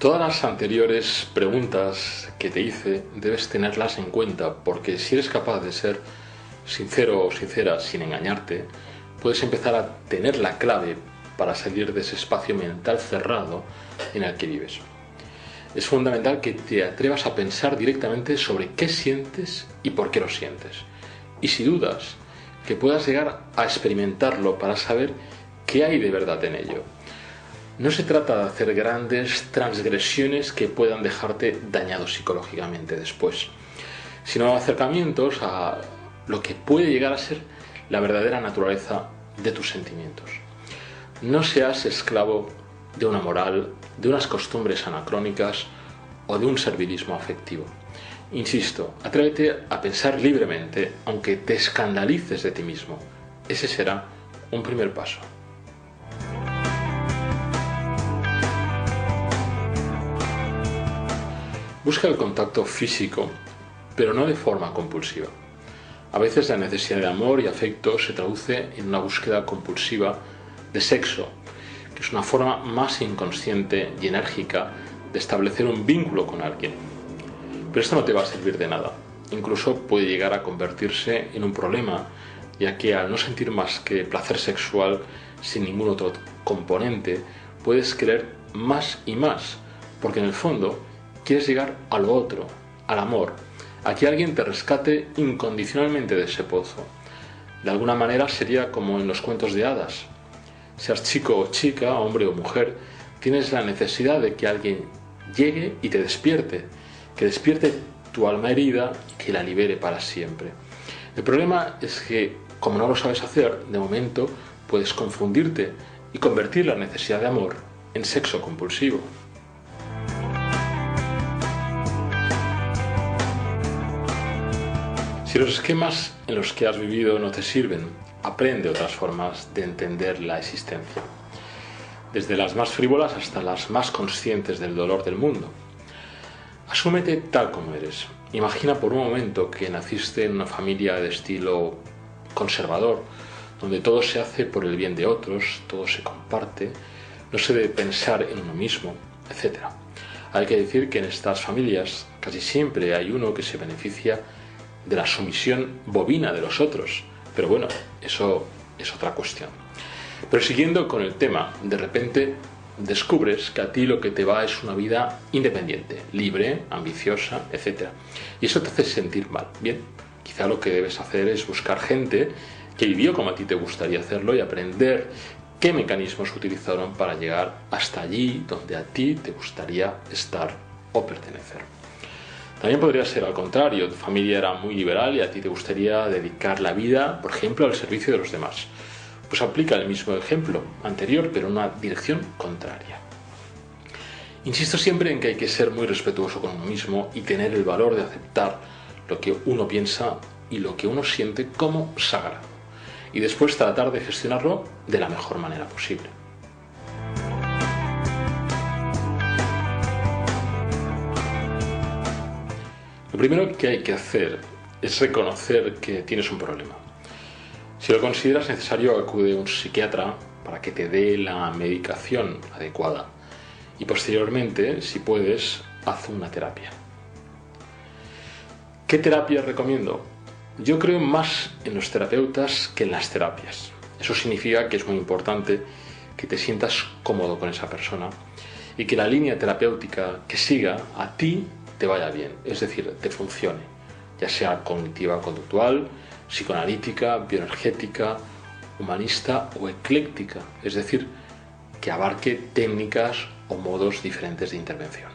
Todas las anteriores preguntas que te hice debes tenerlas en cuenta, porque si eres capaz de ser sincero o sincera sin engañarte, puedes empezar a tener la clave para salir de ese espacio mental cerrado en el que vives. Es fundamental que te atrevas a pensar directamente sobre qué sientes y por qué lo sientes. Y si dudas, que puedas llegar a experimentarlo para saber qué hay de verdad en ello. No se trata de hacer grandes transgresiones que puedan dejarte dañado psicológicamente después, sino acercamientos a lo que puede llegar a ser la verdadera naturaleza de tus sentimientos. No seas esclavo de una moral, de unas costumbres anacrónicas o de un servilismo afectivo. Insisto, atrévete a pensar libremente, aunque te escandalices de ti mismo. Ese será un primer paso. Busca el contacto físico, pero no de forma compulsiva. A veces la necesidad de amor y afecto se traduce en una búsqueda compulsiva de sexo, que es una forma más inconsciente y enérgica de establecer un vínculo con alguien. Pero esto no te va a servir de nada. Incluso puede llegar a convertirse en un problema, ya que al no sentir más que placer sexual sin ningún otro componente, puedes querer más y más, porque en el fondo quieres llegar a lo otro, al amor, a que alguien te rescate incondicionalmente de ese pozo. De alguna manera sería como en los cuentos de hadas. Seas chico o chica, hombre o mujer, tienes la necesidad de que alguien llegue y te despierte, que despierte tu alma herida y que la libere para siempre. El problema es que, como no lo sabes hacer, de momento puedes confundirte y convertir la necesidad de amor en sexo compulsivo. Si los esquemas en los que has vivido no te sirven, aprende otras formas de entender la existencia, desde las más frívolas hasta las más conscientes del dolor del mundo. Asúmete tal como eres. Imagina por un momento que naciste en una familia de estilo conservador, donde todo se hace por el bien de otros, todo se comparte, no se debe pensar en uno mismo, etc. Hay que decir que en estas familias casi siempre hay uno que se beneficia de la sumisión bovina de los otros, pero bueno, eso es otra cuestión. Pero siguiendo con el tema, de repente descubres que a ti lo que te va es una vida independiente, libre, ambiciosa, etc. Y eso te hace sentir mal. Bien, quizá lo que debes hacer es buscar gente que vivió como a ti te gustaría hacerlo y aprender qué mecanismos utilizaron para llegar hasta allí donde a ti te gustaría estar o pertenecer. También podría ser al contrario, tu familia era muy liberal y a ti te gustaría dedicar la vida, por ejemplo, al servicio de los demás. Pues aplica el mismo ejemplo anterior, pero en una dirección contraria. Insisto siempre en que hay que ser muy respetuoso con uno mismo y tener el valor de aceptar lo que uno piensa y lo que uno siente como sagrado, y después tratar de gestionarlo de la mejor manera posible. Lo primero que hay que hacer es reconocer que tienes un problema. Si lo consideras necesario, acude a un psiquiatra para que te dé la medicación adecuada y posteriormente, si puedes, haz una terapia. ¿Qué terapia recomiendo? Yo creo más en los terapeutas que en las terapias. Eso significa que es muy importante que te sientas cómodo con esa persona y que la línea terapéutica que siga a ti te vaya bien, es decir, te funcione, ya sea cognitiva conductual, psicoanalítica, bioenergética, humanista o ecléctica, es decir, que abarque técnicas o modos diferentes de intervención.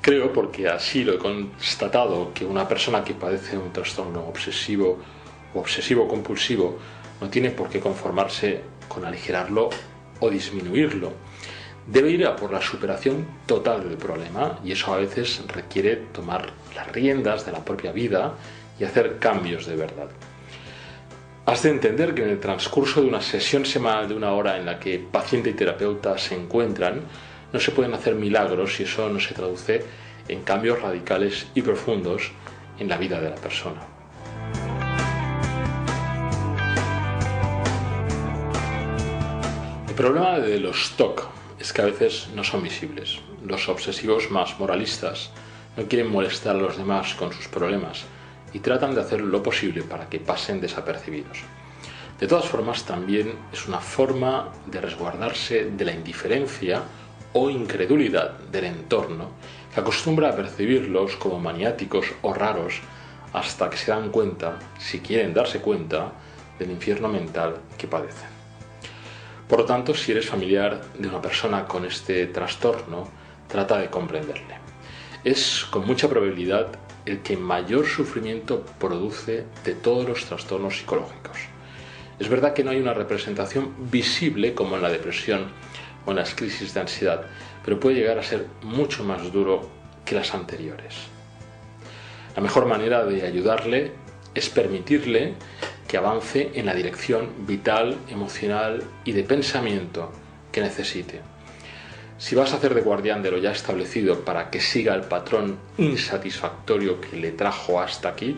Creo, porque así lo he constatado, que una persona que padece un trastorno obsesivo o obsesivo-compulsivo no tiene por qué conformarse con aligerarlo o disminuirlo. Debe ir a por la superación total del problema, y eso a veces requiere tomar las riendas de la propia vida y hacer cambios de verdad. Has de entender que en el transcurso de una sesión semanal de 1 hora en la que paciente y terapeuta se encuentran, no se pueden hacer milagros si eso no se traduce en cambios radicales y profundos en la vida de la persona. El problema de los TOC es que a veces no son visibles. Los obsesivos más moralistas no quieren molestar a los demás con sus problemas y tratan de hacer lo posible para que pasen desapercibidos. De todas formas, también es una forma de resguardarse de la indiferencia o incredulidad del entorno, que acostumbra a percibirlos como maniáticos o raros hasta que se dan cuenta, si quieren darse cuenta, del infierno mental que padecen. Por lo tanto, si eres familiar de una persona con este trastorno, trata de comprenderle. Es con mucha probabilidad el que mayor sufrimiento produce de todos los trastornos psicológicos. Es verdad que no hay una representación visible como en la depresión o en las crisis de ansiedad, pero puede llegar a ser mucho más duro que las anteriores. La mejor manera de ayudarle es permitirle que avance en la dirección vital, emocional y de pensamiento que necesite. Si vas a hacer de guardián de lo ya establecido para que siga el patrón insatisfactorio que le trajo hasta aquí,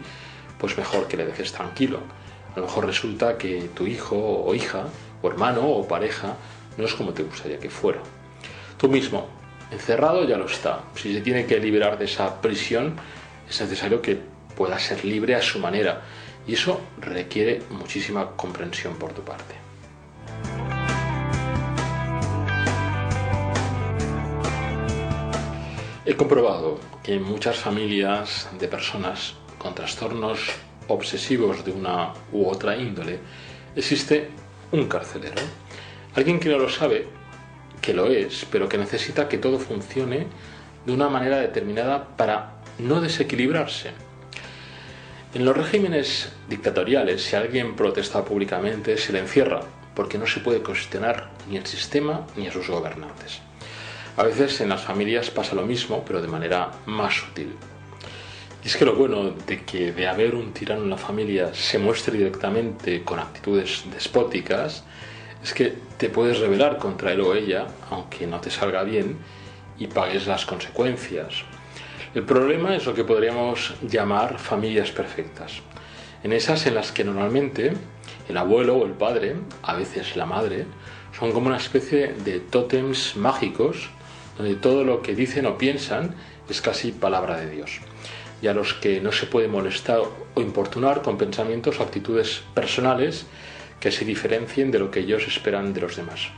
pues mejor que le dejes tranquilo. A lo mejor resulta que tu hijo o hija, o hermano o pareja, no es como te gustaría que fuera. Tú mismo, encerrado ya lo está. Si se tiene que liberar de esa prisión, es necesario que pueda ser libre a su manera. Y eso requiere muchísima comprensión por tu parte. He comprobado que en muchas familias de personas con trastornos obsesivos de una u otra índole existe un carcelero. Alguien que no lo sabe, que lo es, pero que necesita que todo funcione de una manera determinada para no desequilibrarse. En los regímenes dictatoriales, si alguien protesta públicamente, se le encierra, porque no se puede cuestionar ni el sistema ni a sus gobernantes. A veces en las familias pasa lo mismo, pero de manera más sutil. Y es que lo bueno de haber un tirano en la familia se muestre directamente con actitudes despóticas, es que te puedes rebelar contra él o ella, aunque no te salga bien, y pagues las consecuencias. El problema es lo que podríamos llamar familias perfectas. En esas en las que normalmente el abuelo o el padre, a veces la madre, son como una especie de tótems mágicos donde todo lo que dicen o piensan es casi palabra de Dios, y a los que no se puede molestar o importunar con pensamientos o actitudes personales que se diferencien de lo que ellos esperan de los demás.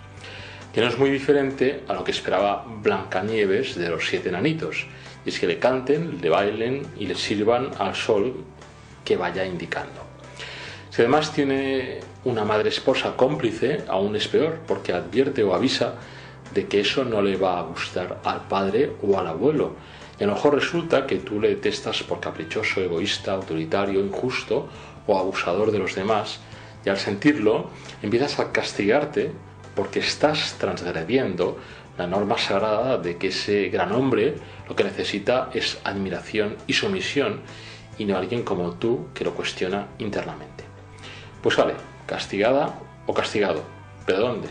Que no es muy diferente a lo que esperaba Blancanieves de los 7 enanitos, y es que le canten, le bailen y le sirvan al sol que vaya indicando. Si además tiene una madre esposa cómplice, aún es peor, porque advierte o avisa de que eso no le va a gustar al padre o al abuelo. Y a lo mejor resulta que tú le detestas por caprichoso, egoísta, autoritario, injusto o abusador de los demás, y al sentirlo empiezas a castigarte porque estás transgrediendo la norma sagrada de que ese gran hombre lo que necesita es admiración y sumisión, y no alguien como tú que lo cuestiona internamente. Pues vale, castigada o castigado. ¿Pero dónde?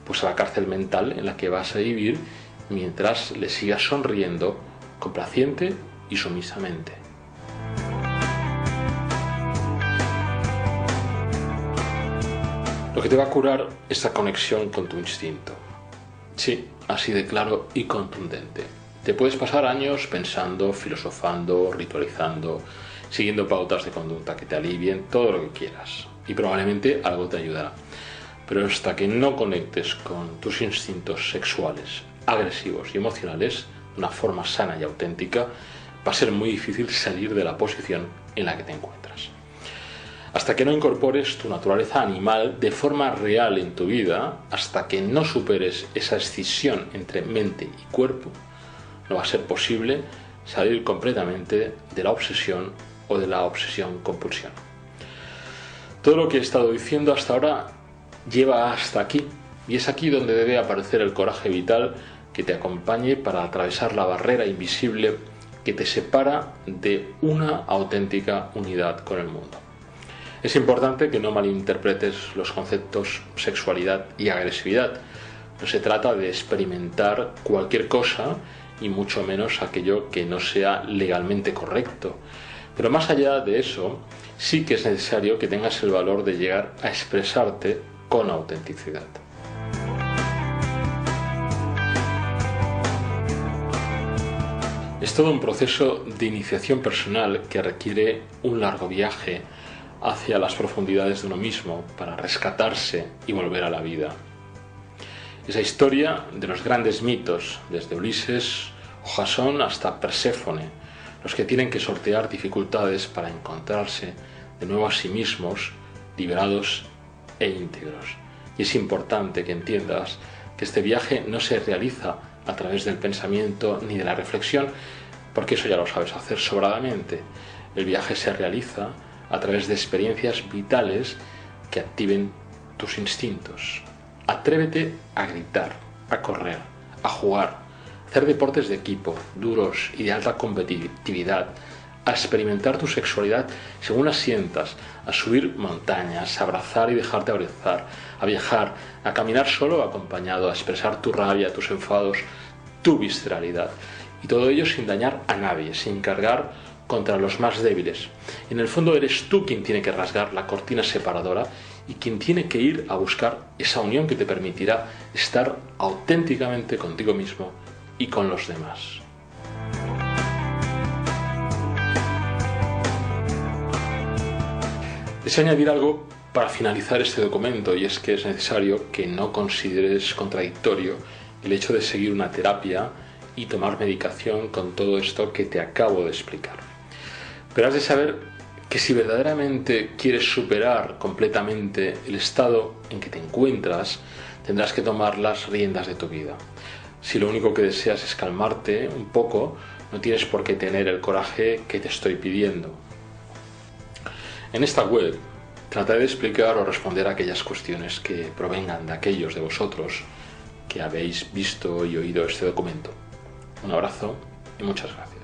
Pues a la cárcel mental en la que vas a vivir mientras le sigas sonriendo complaciente y sumisamente. Lo que te va a curar es la conexión con tu instinto. Sí, así de claro y contundente. Te puedes pasar años pensando, filosofando, ritualizando, siguiendo pautas de conducta que te alivien, todo lo que quieras. Y probablemente algo te ayudará. Pero hasta que no conectes con tus instintos sexuales, agresivos y emocionales de una forma sana y auténtica, va a ser muy difícil salir de la posición en la que te encuentras. Hasta que no incorpores tu naturaleza animal de forma real en tu vida, hasta que no superes esa escisión entre mente y cuerpo, no va a ser posible salir completamente de la obsesión o de la obsesión-compulsión. Todo lo que he estado diciendo hasta ahora lleva hasta aquí, y es aquí donde debe aparecer el coraje vital que te acompañe para atravesar la barrera invisible que te separa de una auténtica unidad con el mundo. Es importante que no malinterpretes los conceptos sexualidad y agresividad. No se trata de experimentar cualquier cosa y mucho menos aquello que no sea legalmente correcto. Pero más allá de eso, sí que es necesario que tengas el valor de llegar a expresarte con autenticidad. Es todo un proceso de iniciación personal que requiere un largo viaje hacia las profundidades de uno mismo para rescatarse y volver a la vida. Esa historia de los grandes mitos, desde Ulises o Jasón hasta Perséfone, los que tienen que sortear dificultades para encontrarse de nuevo a sí mismos, liberados e íntegros. Y es importante que entiendas que este viaje no se realiza a través del pensamiento ni de la reflexión, porque eso ya lo sabes hacer sobradamente. El viaje se realiza a través de experiencias vitales que activen tus instintos. Atrévete a gritar, a correr, a jugar, a hacer deportes de equipo, duros y de alta competitividad, a experimentar tu sexualidad según la sientas, a subir montañas, a abrazar y dejarte abrazar, a viajar, a caminar solo o acompañado, a expresar tu rabia, tus enfados, tu visceralidad. Y todo ello sin dañar a nadie, sin cargar contra los más débiles. En el fondo eres tú quien tiene que rasgar la cortina separadora y quien tiene que ir a buscar esa unión que te permitirá estar auténticamente contigo mismo y con los demás. Deseo añadir algo para finalizar este documento, y es que es necesario que no consideres contradictorio el hecho de seguir una terapia y tomar medicación con todo esto que te acabo de explicar. Pero has de saber que si verdaderamente quieres superar completamente el estado en que te encuentras, tendrás que tomar las riendas de tu vida. Si lo único que deseas es calmarte un poco, no tienes por qué tener el coraje que te estoy pidiendo. En esta web trataré de explicar o responder a aquellas cuestiones que provengan de aquellos de vosotros que habéis visto y oído este documento. Un abrazo y muchas gracias.